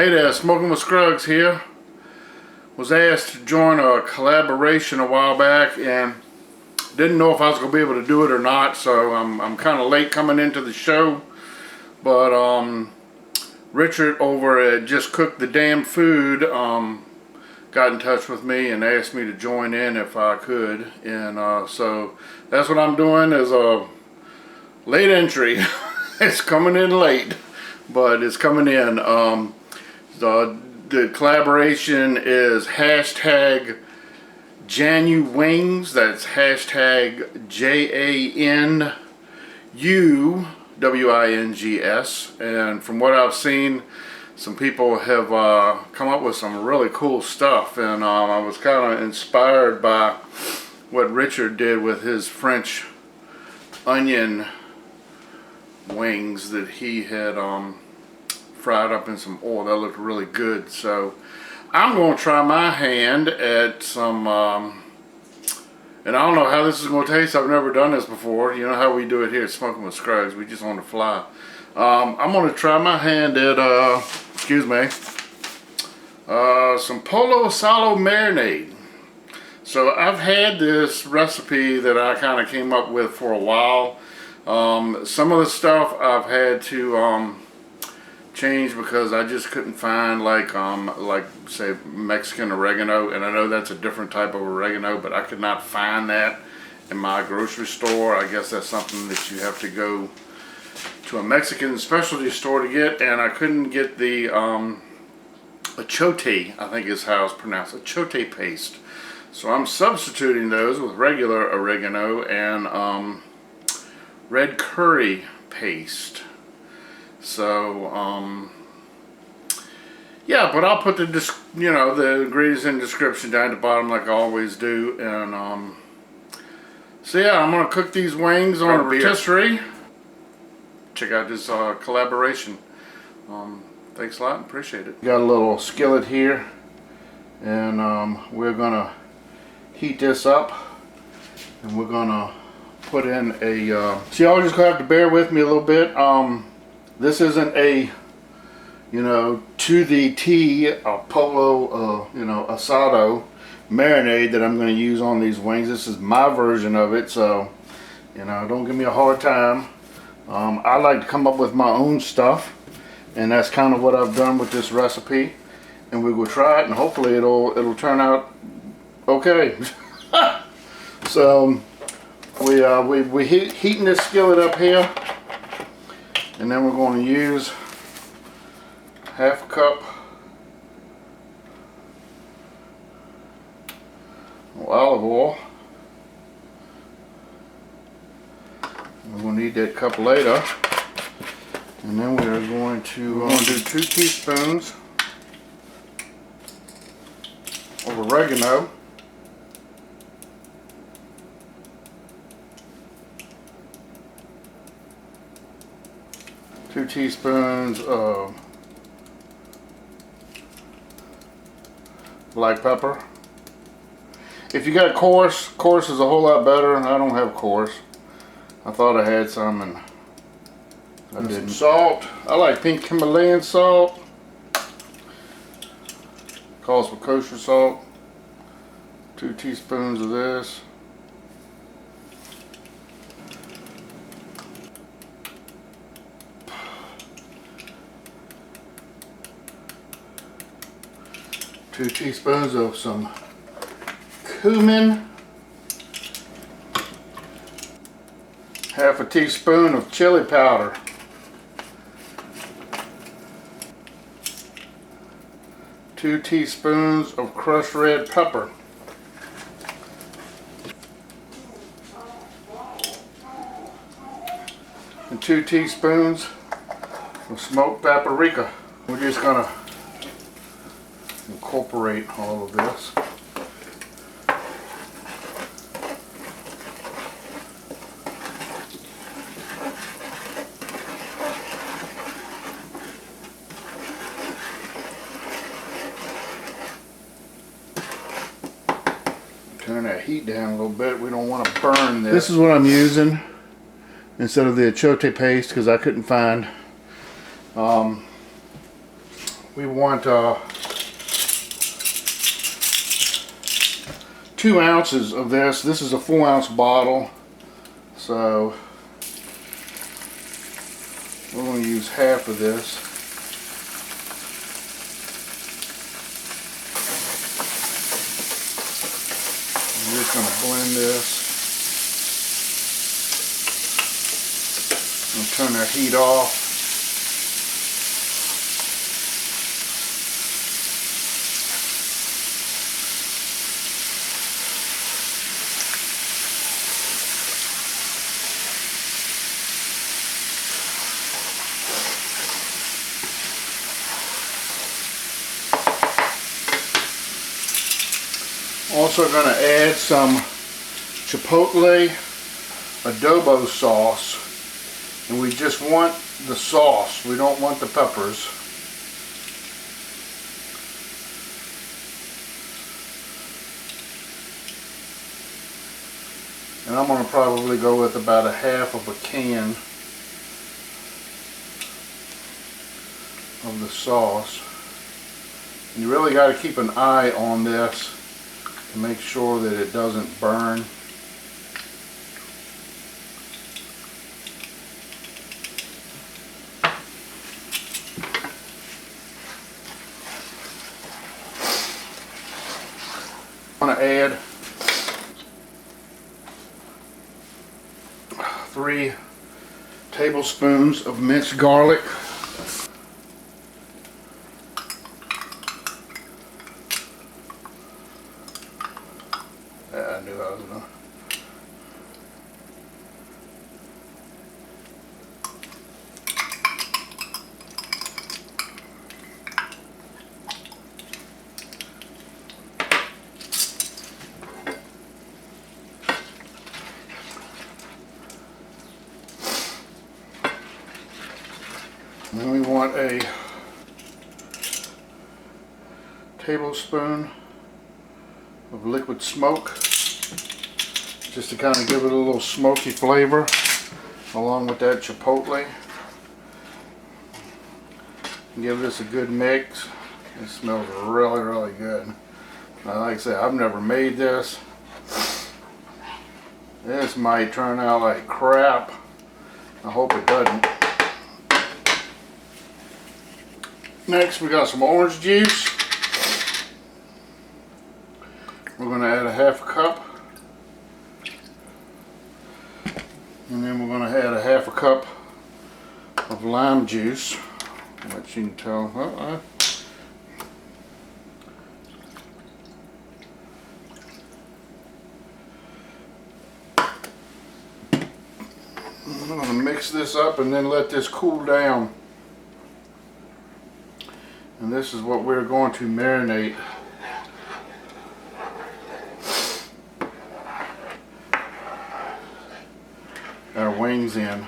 Hey there, Smoking with Skruggs here. Was asked to join a collaboration a while back and didn't know if I was going to be able to do it or not, so I'm kind of late coming into the show. But Richard over at Just Cook the Damn Food got in touch with me and asked me to join in if I could, and so that's what I'm doing, is a late entry. It's coming in late, but it's coming in. The collaboration is hashtag JANUWINGS. That's hashtag JANUWINGS. And from what I've seen, some people have come up with some really cool stuff. And I was kind of inspired by what Richard did with his French onion wings that he had fried up in some oil. That looked really good. So I'm going to try my hand at some and I don't know how this is going to taste. I've never done this before. You know how we do it here at Smoking with Skruggs. We just on the fly. I'm going to try my hand at excuse me, some Pollo Asado marinade. So I've had this recipe that I kind of came up with for a while. Some of the stuff I've had to change because I just couldn't find like say Mexican oregano, and I know that's a different type of oregano, but I could not find that in my grocery store. I guess that's something that you have to go to a Mexican specialty store to get, and I couldn't get the ACHIOTE, I think is how it's pronounced, ACHIOTE paste. So I'm substituting those with regular oregano and red curry paste. So yeah, but I'll put the the ingredients in the description down at the bottom like I always do. And so yeah, I'm gonna cook these wings on a rotisserie. Check out this collaboration. Thanks a lot, appreciate it. Got a little skillet here, and we're gonna heat this up, and we're gonna put in a so y'all just gonna have to bear with me a little bit. This isn't a to the T Pollo Asado marinade that I'm going to use on these wings. This is my version of it, so don't give me a hard time. I like to come up with my own stuff, and that's kind of what I've done with this recipe. And we will try it, and hopefully it'll turn out okay. So we heating this skillet up here, and then we're going to use half a cup of olive oil. We're going to need that cup later. And then we're going to do 2 teaspoons of oregano. 2 teaspoons of black pepper. If you got coarse is a whole lot better. I don't have coarse. I thought I had some and I didn't. Salt. I like pink Himalayan salt. Calls for kosher salt. 2 teaspoons of this. Two teaspoons of some cumin, half a teaspoon of chili powder, 2 teaspoons of crushed red pepper, and 2 teaspoons of smoked paprika. We're just gonna incorporate all of this. Turn that heat down a little bit. We don't want to burn this. This is what I'm using instead of the ACHIOTE paste because I couldn't find we want 2 ounces of this. This is a 4-ounce bottle, so we're going to use half of this. I'm just going to blend this. And turn that heat off. Also going to add some chipotle adobo sauce, and we just want the sauce, we don't want the peppers. And I'm going to probably go with about a half of a can of the sauce. And you really got to keep an eye on this to make sure that it doesn't burn. I'm going to add 3 tablespoons of minced garlic. I knew I was going to. Then we want a tablespoon of liquid smoke, just to kind of give it a little smoky flavor, along with that chipotle. Give this a good mix. It smells really, really good. Now, like I said, I've never made this. This might turn out like crap. I hope it doesn't. Next, we got some orange juice. We're going to add a half a cup. And then we're going to add a half a cup of lime juice. Which you can tell. I'm going to mix this up and then let this cool down. And this is what we're going to marinate. Our wings in.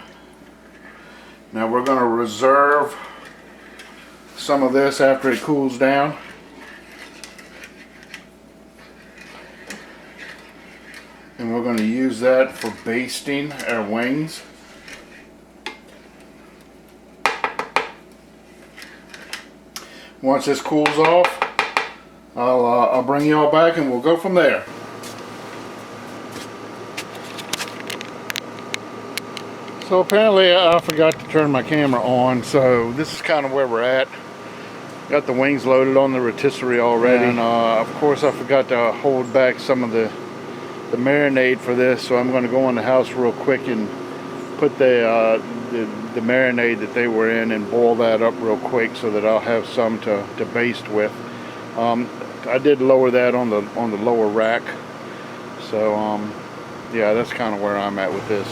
Now we're going to reserve some of this after it cools down. And we're going to use that for basting our wings. Once this cools off, I'll bring y'all back and we'll go from there. So apparently I forgot to turn my camera on, so this is kind of where we're at. Got the wings loaded on the rotisserie already, and of course I forgot to hold back some of the marinade for this, so I'm going to go in the house real quick and put the marinade that they were in and boil that up real quick so that I'll have some to baste with. I did lower that on the lower rack, so yeah, that's kind of where I'm at with this.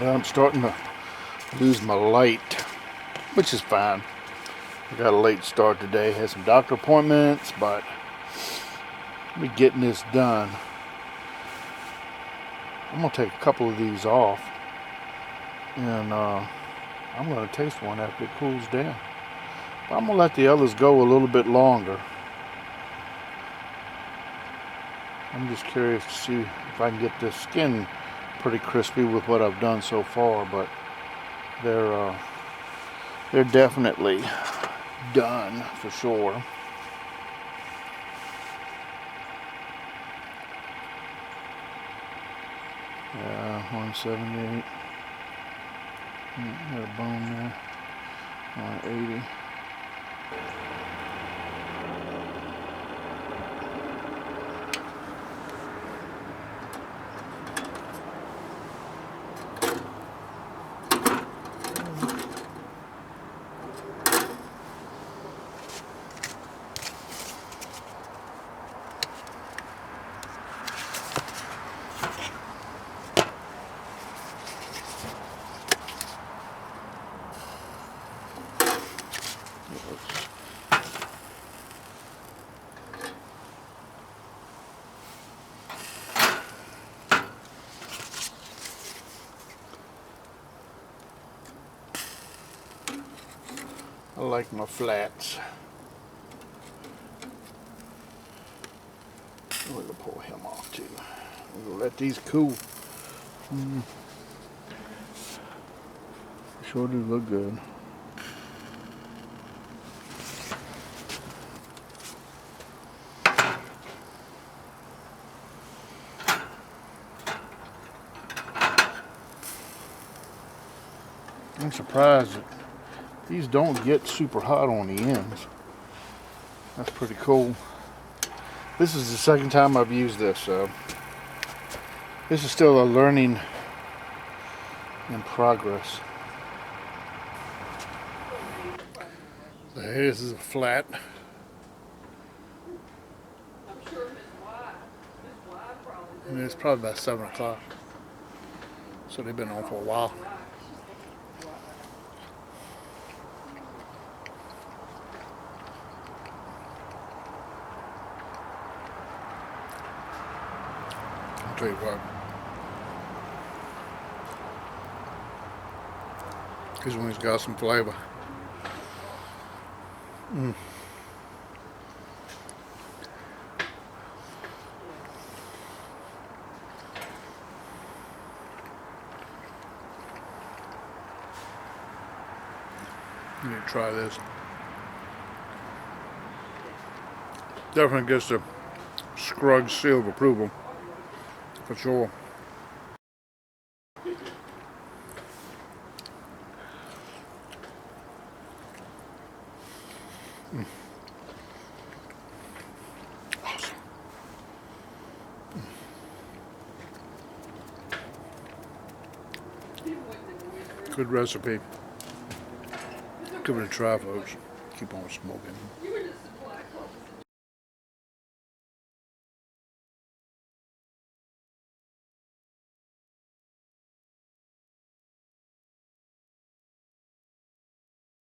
I'm starting to lose my light, which is fine. I got a late start today. Had some doctor appointments, but we're getting this done. I'm gonna take a couple of these off, and I'm gonna taste one after it cools down. But I'm gonna let the others go a little bit longer. I'm just curious to see if I can get the skin pretty crispy with what I've done so far, but they're definitely done for sure. Yeah, 178. Got a bone there. 180. I like my flats. We're gonna pull him off too. We're gonna let these cool. Sure do look good. I'm surprised that these don't get super hot on the ends. That's pretty cool. This is the second time I've used this, so this is still a learning in progress. This is a flat. And it's probably about 7 o'clock. So they've been on for a while. I'll tell you what. This one's got some flavor. You need to try this. Definitely gets the Skruggs seal of approval, for sure. Awesome. Good recipe. Give it a try, folks. Keep on smoking.